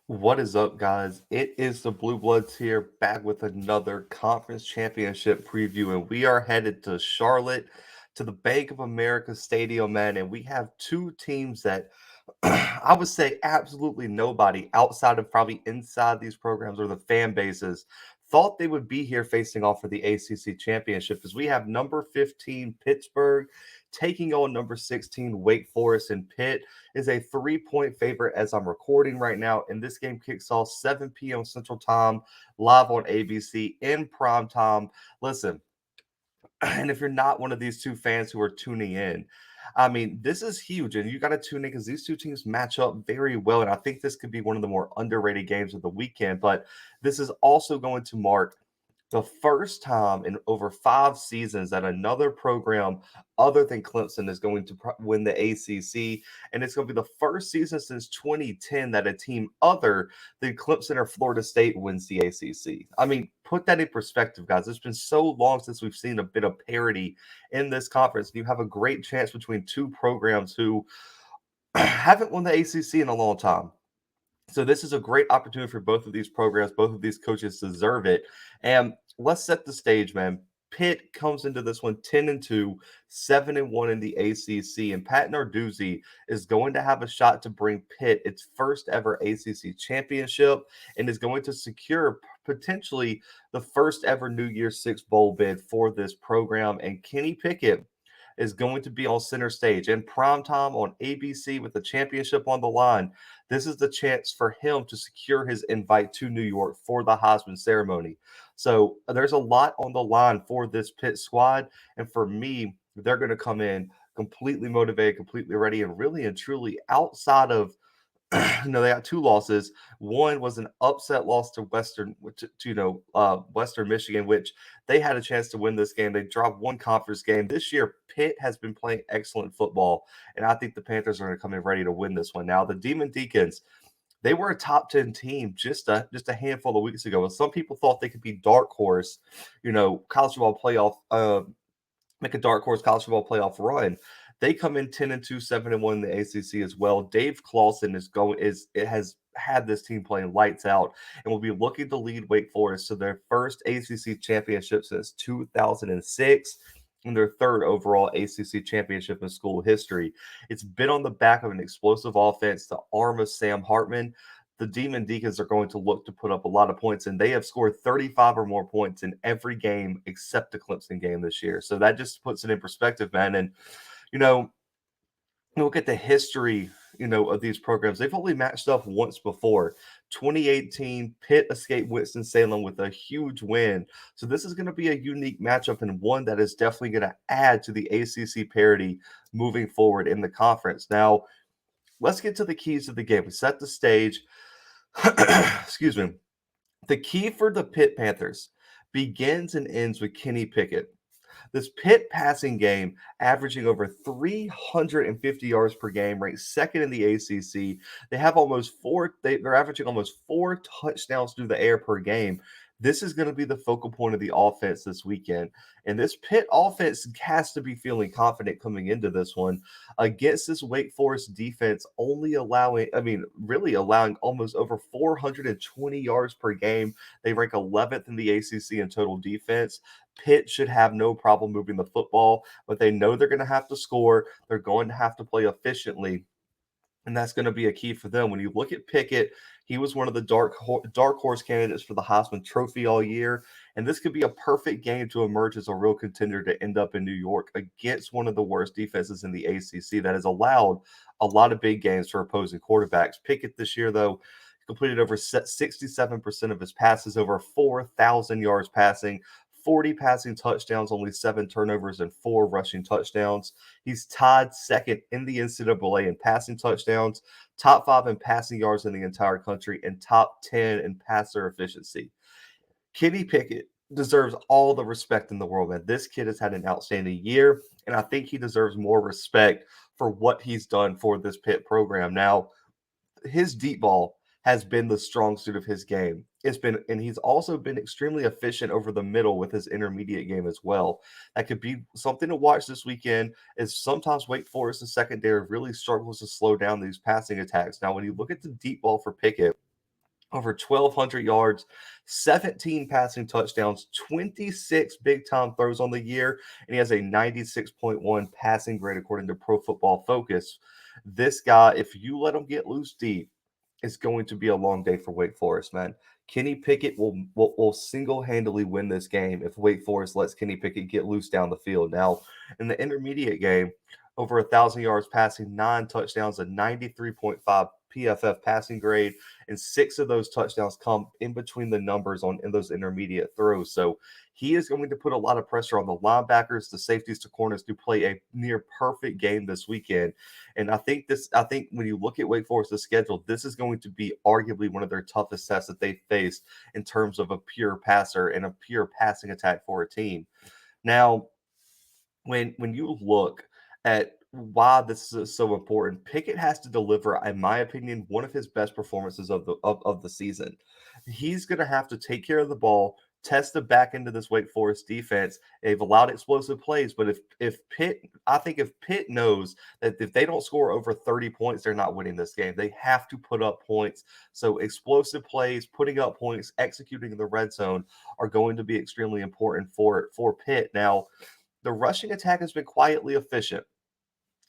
What is up, guys? It is the Bluebloods here, back with another conference championship preview, and we are headed to Charlotte to the Bank of America Stadium, man. And we have two teams that I would say absolutely nobody outside of probably inside these programs or the fan bases thought they would be here facing off for the ACC Championship, as we have number 15 Pittsburgh taking on number 16 Wake Forest, and Pitt is a 3-point favorite as I'm recording right now. And this game kicks off 7 p.m. Central Time, live on ABC in prime time. Listen, and if you're not one of these two fans who are tuning in, I mean, this is huge, and you got to tune in because these two teams match up very well. And I think this could be one of the more underrated games of the weekend. But this is also going to mark the first time in over 5 seasons that another program other than Clemson is going to win the ACC. And it's going to be the first season since 2010 that a team other than Clemson or Florida State wins the ACC. I mean, put that in perspective, guys. It's been so long since we've seen a bit of parity in this conference. You have a great chance between two programs who haven't won the ACC in a long time. So this is a great opportunity for both of these programs. Both of these coaches deserve it. And let's set the stage, man. Pitt comes into this one 10-2, 7-1 in the ACC, and Pat Narduzzi is going to have a shot to bring Pitt its first ever ACC championship and is going to secure potentially the first ever New Year's Six bowl bid for this program. And Kenny Pickett is going to be on center stage in prime time on ABC with the championship on the line. This is the chance for him to secure his invite to New York for the Heisman ceremony. So there's a lot on the line for this Pitt squad. And for me, they're going to come in completely motivated, completely ready, and really and truly outside of no, they got two losses. One was an upset loss to Western Michigan, which they had a chance to win this game. They dropped one conference game. This year, Pitt has been playing excellent football, and I think the Panthers are going to come in ready to win this one. Now, the Demon Deacons, they were a top 10 team just a handful of weeks ago, and some people thought they could be dark horse, college football playoff make a dark horse college football playoff run. They come in 10-2, 7-1 in the ACC as well. Dave Clawson has had this team playing lights out and will be looking to lead Wake Forest to their first ACC championship since 2006 and their third overall ACC championship in school history. It's been on the back of an explosive offense, the arm of Sam Hartman. The Demon Deacons are going to look to put up a lot of points, and they have scored 35 or more points in every game except the Clemson game this year. So that just puts it in perspective, man. And, you know, look at the history, of these programs. They've only matched up once before. 2018, Pitt escaped Winston-Salem with a huge win. So this is going to be a unique matchup and one that is definitely going to add to the ACC parity moving forward in the conference. Now, let's get to the keys of the game. We set the stage. Excuse me. The key for the Pitt Panthers begins and ends with Kenny Pickett. This Pitt passing game, averaging over 350 yards per game, ranked second in the ACC. They're averaging almost 4 touchdowns through the air per game. This is going to be the focal point of the offense this weekend. And this Pitt offense has to be feeling confident coming into this one against this Wake Forest defense, really allowing almost over 420 yards per game. They rank 11th in the ACC in total defense. Pitt should have no problem moving the football, but they know they're going to have to score. They're going to have to play efficiently, and that's going to be a key for them. When you look at Pickett, he was one of the dark horse candidates for the Heisman Trophy all year, and this could be a perfect game to emerge as a real contender to end up in New York against one of the worst defenses in the ACC that has allowed a lot of big games for opposing quarterbacks. Pickett this year, though, completed over 67% of his passes, over 4,000 yards passing, 40 passing touchdowns, only 7 turnovers, and 4 rushing touchdowns. He's tied second in the NCAA in passing touchdowns, top 5 in passing yards in the entire country, and top 10 in passer efficiency. Kenny Pickett deserves all the respect in the world, man. This kid has had an outstanding year, and I think he deserves more respect for what he's done for this Pitt program. Now, his deep ball has been the strong suit of his game. And he's also been extremely efficient over the middle with his intermediate game as well. That could be something to watch this weekend. Is sometimes Wake Forest, the secondary, really struggles to slow down these passing attacks. Now, when you look at the deep ball for Pickett, over 1,200 yards, 17 passing touchdowns, 26 big time throws on the year, and he has a 96.1 passing grade according to Pro Football Focus. This guy, if you let him get loose deep, it's going to be a long day for Wake Forest, man. Kenny Pickett will single-handedly win this game if Wake Forest lets Kenny Pickett get loose down the field. Now, in the intermediate game, over 1,000 yards passing, 9 touchdowns, a 93.5 PFF passing grade, and 6 of those touchdowns come in between the numbers in those intermediate throws. So he is going to put a lot of pressure on the linebackers, the safeties, to corners to play a near perfect game this weekend. And I think when you look at Wake Forest's schedule, this is going to be arguably one of their toughest tests that they faced in terms of a pure passer and a pure passing attack for a team. Now, when you look at why this is so important, Pickett has to deliver, in my opinion, one of his best performances of the season. He's going to have to take care of the ball, test the back end of this Wake Forest defense. They've allowed explosive plays, but I think if Pitt knows that if they don't score over 30 points, they're not winning this game. They have to put up points. So explosive plays, putting up points, executing in the red zone are going to be extremely important for Pitt. Now, the rushing attack has been quietly efficient.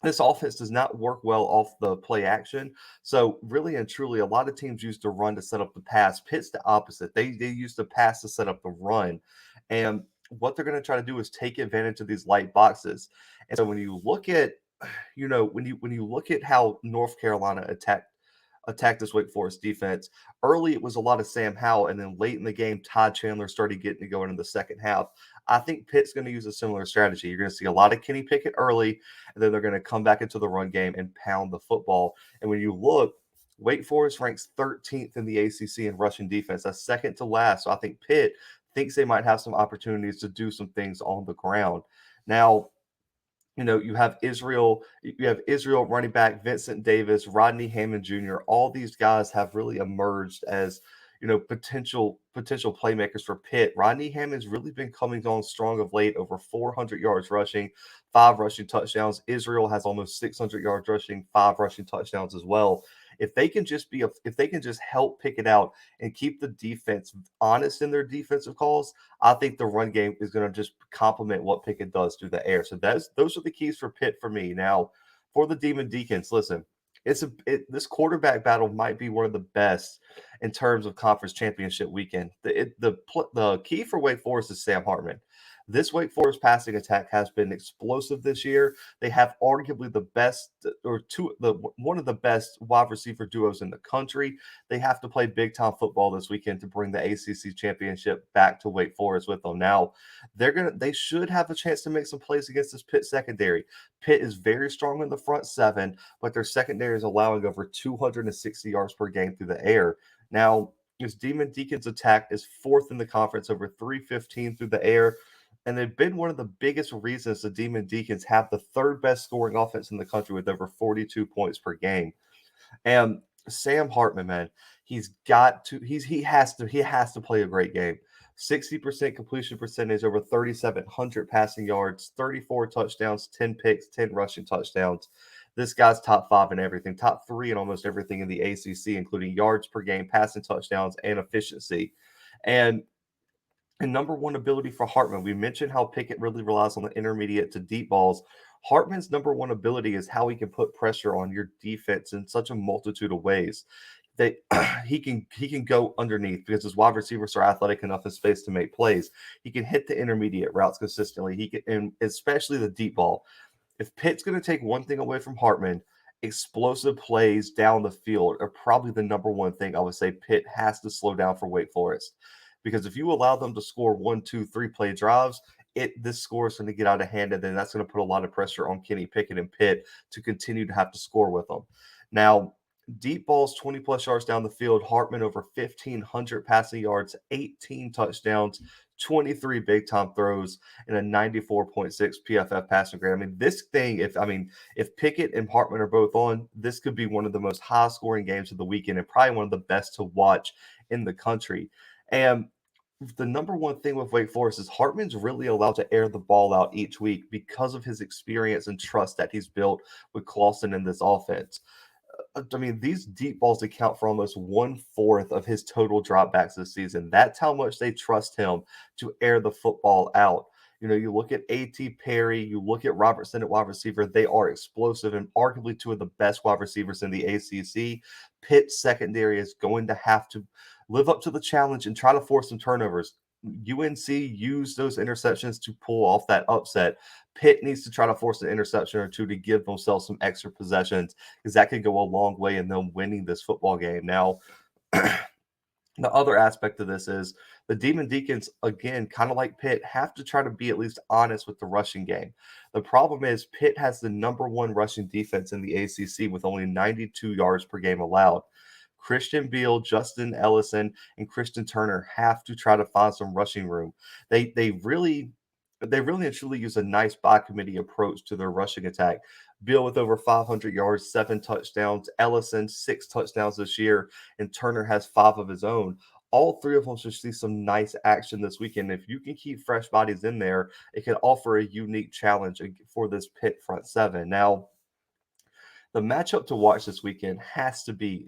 This offense does not work well off the play action. So really and truly, a lot of teams use the run to set up the pass. Pitt's the opposite. They use the pass to set up the run. And what they're going to try to do is take advantage of these light boxes. And so when you look at, when you look at how North Carolina attacked this Wake Forest defense. Early, it was a lot of Sam Howell, and then late in the game, Todd Chandler started getting it going in the second half. I think Pitt's going to use a similar strategy. You're going to see a lot of Kenny Pickett early, and then they're going to come back into the run game and pound the football. And when you look, Wake Forest ranks 13th in the ACC in rushing defense. That's second to last. So I think Pitt thinks they might have some opportunities to do some things on the ground. Now, you have Israel running back, Vincent Davis, Rodney Hammond Jr. All these guys have really emerged as, potential playmakers for Pitt. Rodney Hammond's really been coming on strong of late, over 400 yards rushing, 5 rushing touchdowns. Israel has almost 600 yards rushing, 5 rushing touchdowns as well. If they can just help pick it out and keep the defense honest in their defensive calls, I think the run game is going to just complement what Pickett does through the air. So those are the keys for Pitt for me. Now, for the Demon Deacons, listen, this quarterback battle might be one of the best in terms of conference championship weekend. The key for Wake Forest is Sam Hartman. This Wake Forest passing attack has been explosive this year. They have arguably one of the best wide receiver duos in the country. They have to play big time football this weekend to bring the ACC Championship back to Wake Forest with them. Now, they should have a chance to make some plays against this Pitt secondary. Pitt is very strong in the front seven, but their secondary is allowing over 260 yards per game through the air. Now, this Demon Deacons attack is 4th in the conference, over 315 through the air. And they've been one of the biggest reasons the Demon Deacons have the 3rd best scoring offense in the country with over 42 points per game. And Sam Hartman, man, he has to play a great game. 60% completion percentage, over 3,700 passing yards, 34 touchdowns, 10 picks, 10 rushing touchdowns. This guy's top 5 in everything, top 3 in almost everything in the ACC, including yards per game, passing touchdowns, and efficiency. And number one ability for Hartman, we mentioned how Pickett really relies on the intermediate to deep balls. Hartman's number one ability is how he can put pressure on your defense in such a multitude of ways that he can go underneath because his wide receivers are athletic enough in space to make plays. He can hit the intermediate routes consistently. He can, and especially the deep ball. If Pitt's going to take one thing away from Hartman, explosive plays down the field are probably the number one thing I would say Pitt has to slow down for Wake Forest. Because if you allow them to score 1, 2, 3 play drives, this score is going to get out of hand, and then that's going to put a lot of pressure on Kenny Pickett and Pitt to continue to have to score with them. Now, deep balls 20-plus yards down the field, Hartman over 1,500 passing yards, 18 touchdowns, 23 big-time throws, and a 94.6 PFF passing grade. I mean, if Pickett and Hartman are both on, this could be one of the most high-scoring games of the weekend and probably one of the best to watch in the country. And the number one thing with Wake Forest is Hartman's really allowed to air the ball out each week because of his experience and trust that he's built with Clawson in this offense. I mean, these deep balls account for almost 1/4 of his total dropbacks this season. That's how much they trust him to air the football out. You look at A.T. Perry, you look at Robertson at wide receiver, they are explosive and arguably two of the best wide receivers in the ACC. Pitt's secondary is going to have to live up to the challenge and try to force some turnovers. UNC used those interceptions to pull off that upset. Pitt needs to try to force an interception or two to give themselves some extra possessions because that could go a long way in them winning this football game. Now, the other aspect of this is the Demon Deacons, again, kind of like Pitt, have to try to be at least honest with the rushing game. The problem is Pitt has the number one rushing defense in the ACC with only 92 yards per game allowed. Christian Beal, Justin Ellison, and Christian Turner have to try to find some rushing room. They really and truly use a nice by committee approach to their rushing attack. Beal with over 500 yards, 7 touchdowns. Ellison, 6 touchdowns this year. And Turner has 5 of his own. All three of them should see some nice action this weekend. If you can keep fresh bodies in there, it can offer a unique challenge for this Pitt front seven. Now, the matchup to watch this weekend has to be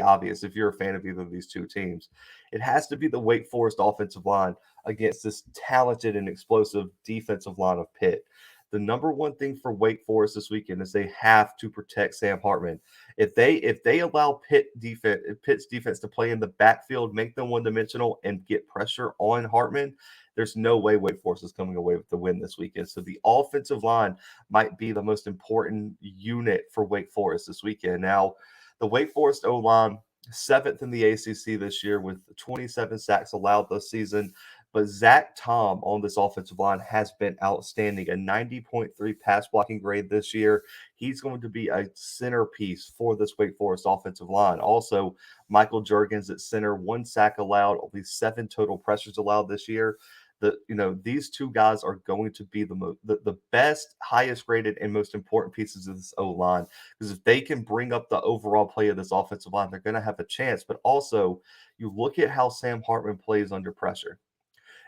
obvious if you're a fan of either of these two teams. It has to be the Wake Forest offensive line against this talented and explosive defensive line of Pitt. The number one thing for Wake Forest this weekend is they have to protect Sam Hartman. If they allow Pitt's defense to play in the backfield, make them one-dimensional, and get pressure on Hartman, there's no way Wake Forest is coming away with the win this weekend. So the offensive line might be the most important unit for Wake Forest this weekend. Now, the Wake Forest O-line, 7th in the ACC this year with 27 sacks allowed this season. But Zach Tom on this offensive line has been outstanding, a 90.3 pass blocking grade this year. He's going to be a centerpiece for this Wake Forest offensive line. Also, Michael Juergens at center, 1 sack allowed, only 7 total pressures allowed this year. These two guys are going to be the best, highest graded, and most important pieces of this O line. Because if they can bring up the overall play of this offensive line, they're going to have a chance. But also, you look at how Sam Hartman plays under pressure.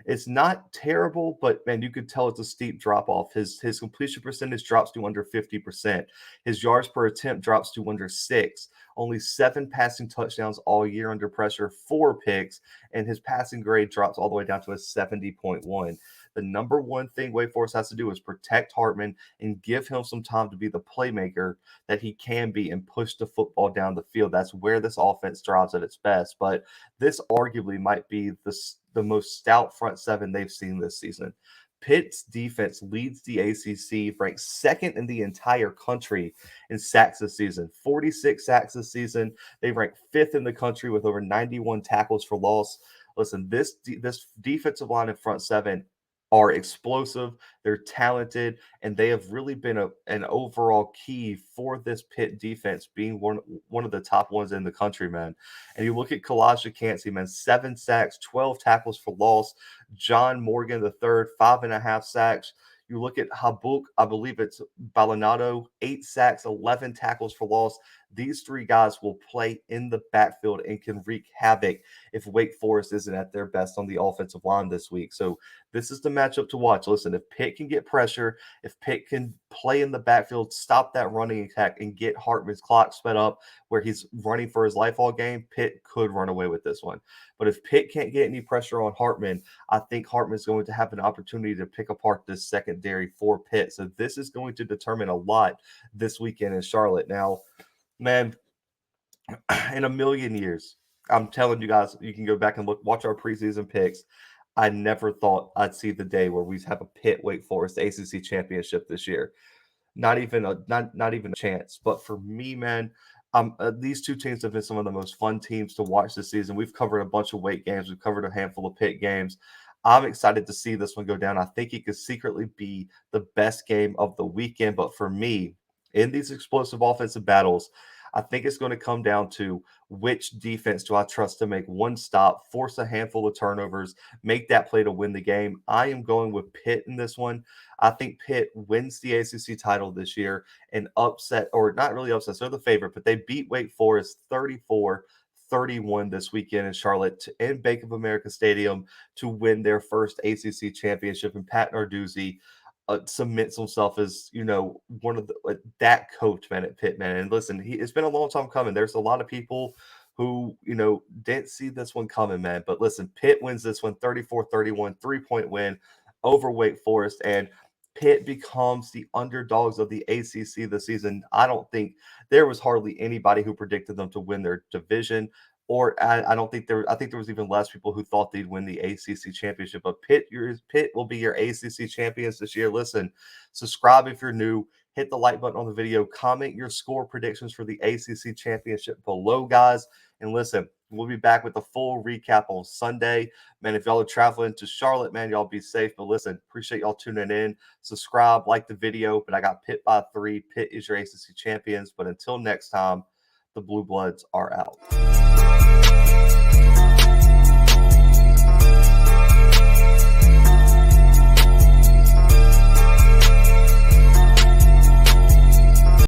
It's not terrible, but man, you could tell it's a steep drop off. His completion percentage drops to under 50%. His yards per attempt drops to under 6. Only 7 passing touchdowns all year under pressure, 4 picks, and his passing grade drops all the way down to a 70.1. The number one thing Wake Forest has to do is protect Hartman and give him some time to be the playmaker that he can be and push the football down the field. That's where this offense thrives at its best. But this arguably might be the most stout front seven they've seen this season. Pitt's defense leads the ACC, ranked second in the entire country in sacks this season. 46 sacks this season. They rank fifth in the country with over 91 tackles for loss. Listen, this defensive line and front seven are explosive, they're talented, and they have really been an overall key for this Pitt defense being one of the top ones in the country, man. And you look at Kalijah Cansey, man, 7 sacks, 12 tackles for loss. John Morgan the third, 5.5 sacks. You look at Habuk, I believe it's Balinado, 8 sacks, 11 tackles for loss. These 3 guys will play in the backfield and can wreak havoc if Wake Forest isn't at their best on the offensive line this week. So this is the matchup to watch. Listen, if Pitt can get pressure, if Pitt can play in the backfield, stop that running attack, and get Hartman's clock sped up where he's running for his life all game, Pitt could run away with this one. But if Pitt can't get any pressure on Hartman, I think Hartman's going to have an opportunity to pick apart this secondary for Pitt. So this is going to determine a lot this weekend in Charlotte. Now, man, in a million years, I'm telling you guys, you can go back and watch our preseason picks. I never thought I'd see the day where we have a Pitt Wake Forest ACC championship this year. Not even a chance. But for me, man, these two teams have been some of the most fun teams to watch this season. We've covered a bunch of Wake games. We've covered a handful of Pitt games. I'm excited to see this one go down. I think it could secretly be the best game of the weekend. But for me, in these explosive offensive battles, I think it's going to come down to which defense do I trust to make one stop, force a handful of turnovers, make that play to win the game. I am going with Pitt in this one. I think Pitt wins the ACC title this year and upset, or not really upset, they're the favorite, but they beat Wake Forest 34-31 this weekend in Charlotte in Bank of America Stadium to win their first ACC championship. And Pat Narduzzi, cements himself as, one of that coach, man, at Pitt, man. And listen, it's been a long time coming. There's a lot of people who, didn't see this one coming, man. But listen, Pitt wins this one 34-31, 3-point win over Wake Forest. And Pitt becomes the underdogs of the ACC this season. I don't think there was hardly anybody who predicted them to win their division. Or I don't think I think there was even less people who thought they'd win the ACC championship. But Pitt will be your ACC champions this year. Listen, subscribe if you're new. Hit the like button on the video. Comment your score predictions for the ACC championship below, guys. And listen, we'll be back with a full recap on Sunday. Man, if y'all are traveling to Charlotte, man, y'all be safe. But listen, appreciate y'all tuning in. Subscribe, like the video. But I got Pitt by 3. Pitt is your ACC champions. But until next time, the Blue Bloods are out.